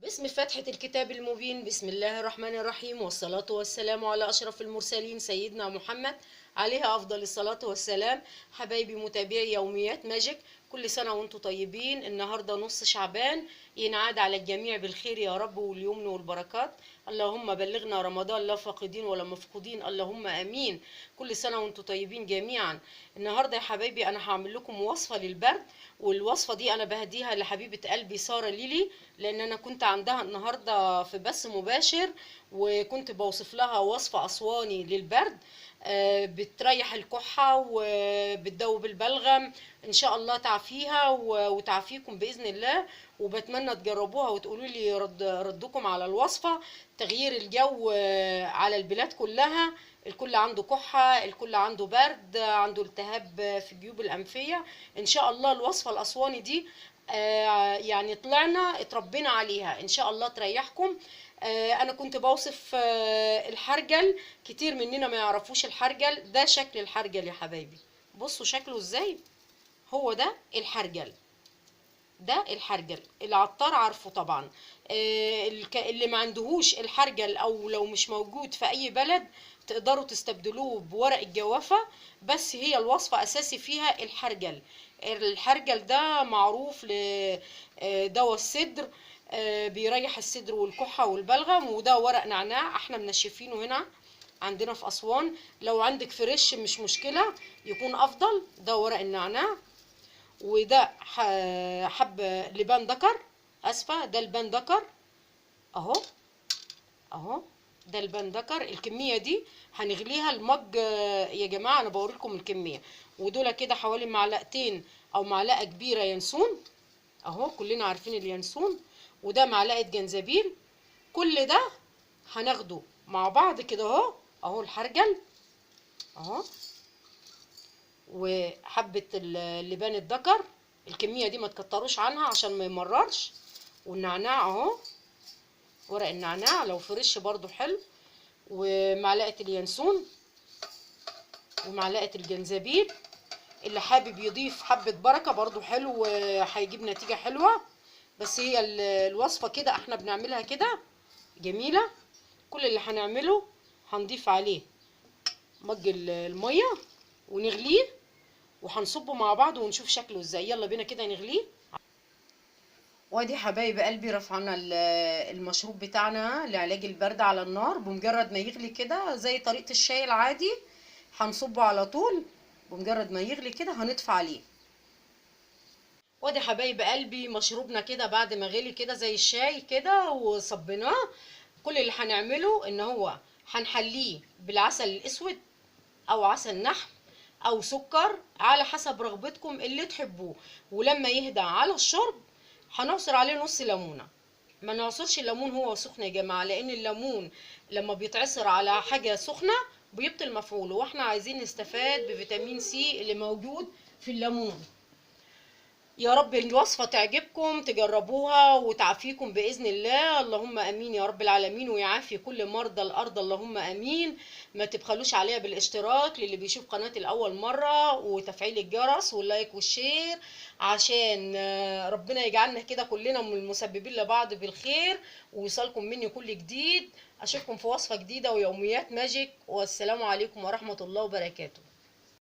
باسم فتحة الكتاب المبين، بسم الله الرحمن الرحيم، والصلاة والسلام على أشرف المرسلين سيدنا محمد عليه أفضل الصلاة والسلام. حبايبي متابعي يوميات ماجيك، كل سنة وانتم طيبين. النهاردة نص شعبان، ينعاد على الجميع بالخير يا رب واليمن والبركات. اللهم بلغنا رمضان لا فاقدين ولا مفقودين، اللهم آمين. كل سنة وانتم طيبين جميعا. النهاردة يا حبايبي أنا هعمل لكم وصفة للبرد، والوصفة دي أنا بهديها لحبيبة قلبي سارة ليلي، لأن أنا كنت عندها النهاردة في بث مباشر وكنت بوصف لها وصفة أسواني للبرد. بتريح الكحة وبتدوب البلغم، إن شاء الله تعافيها وتعافيكم بإذن الله. وبتمنى تجربوها وتقولوا لي ردكم على الوصفة. تغيير الجو على البلاد كلها، الكل عنده كحة، الكل عنده برد، عنده التهاب في الجيوب الأنفية. إن شاء الله الوصفة الأسواني دي يعني طلعنا اتربينا عليها، ان شاء الله تريحكم. انا كنت بوصف الحرجل، كتير مننا ما يعرفوش الحرجل. ده شكل الحرجل يا حبايبي، بصوا شكله ازاي. هو ده الحرجل، ده الحرجل العطار عارفه طبعا. اللي ما عندهوش الحرجل او لو مش موجود في اي بلد تقدروا تستبدلوه بورق الجوافة، بس هي الوصفة اساسي فيها الحرجل. الحرجل ده معروف لدواء الصدر، بيريح الصدر والكحة والبلغم. وده ورق نعناع احنا منشفينه هنا عندنا في اسوان. لو عندك فريش مش مشكلة، يكون افضل. ده ورق النعناع، وده حب لبان دكر، اسفه ده لبان دكر اهو، اهو ده لبان دكر. الكميه دي هنغليها المج يا جماعه، انا بوريكم الكميه. ودول كده حوالي معلقتين او معلقه كبيره ينسون، اهو كلنا عارفين اليانسون. وده معلقه جنزبيل. كل ده هناخده مع بعض كده اهو. اهو الحرجل اهو، وحبة اللبان الدكر. الكمية دي ما تكتروش عنها عشان ما يمررش. والنعناع اهو، ورق النعناع لو فريش برضو حلو. ومعلقة اليانسون ومعلقة الجنزبيل. اللي حابب يضيف حبة بركة برضو حلو، هيجيب نتيجة حلوة. بس هي الوصفة كده احنا بنعملها كده جميلة. كل اللي هنعمله هنضيف عليه مج المية ونغليه، وهنصبه مع بعض ونشوف شكله ازاي. يلا بينا كده نغليه. وادي حبايب قلبي رفعنا المشروب بتاعنا لعلاج البرد على النار. بمجرد ما يغلي كده زي طريقة الشاي العادي هنصبه على طول. بمجرد ما يغلي كده هنطفي عليه. وادي حبايب قلبي مشروبنا كده بعد ما غلي كده زي الشاي كده وصبيناه. كل اللي هنعمله ان هو هنحليه بالعسل الاسود او عسل نحل او سكر على حسب رغبتكم اللي تحبوه. ولما يهدى على الشرب هنعصر عليه نص ليمونه. ما نعصرش الليمون هو سخن يا جماعه، لان الليمون لما بيتعصر على حاجه سخنه بيبطل مفعوله، واحنا عايزين نستفاد بفيتامين سي اللي موجود في الليمون. يا رب الوصفة تعجبكم تجربوها وتعافيكم بإذن الله، اللهم أمين يا رب العالمين. ويعافي كل مرضى الأرض، اللهم أمين. ما تبخلوش عليها بالاشتراك للي بيشوف قناتي لأول مرة، وتفعيل الجرس واللايك والشير، عشان ربنا يجعلنا كده كلنا من المسببين لبعض بالخير، ويوصلكم مني كل جديد. أشوفكم في وصفة جديدة ويوميات ماجيك، والسلام عليكم ورحمة الله وبركاته.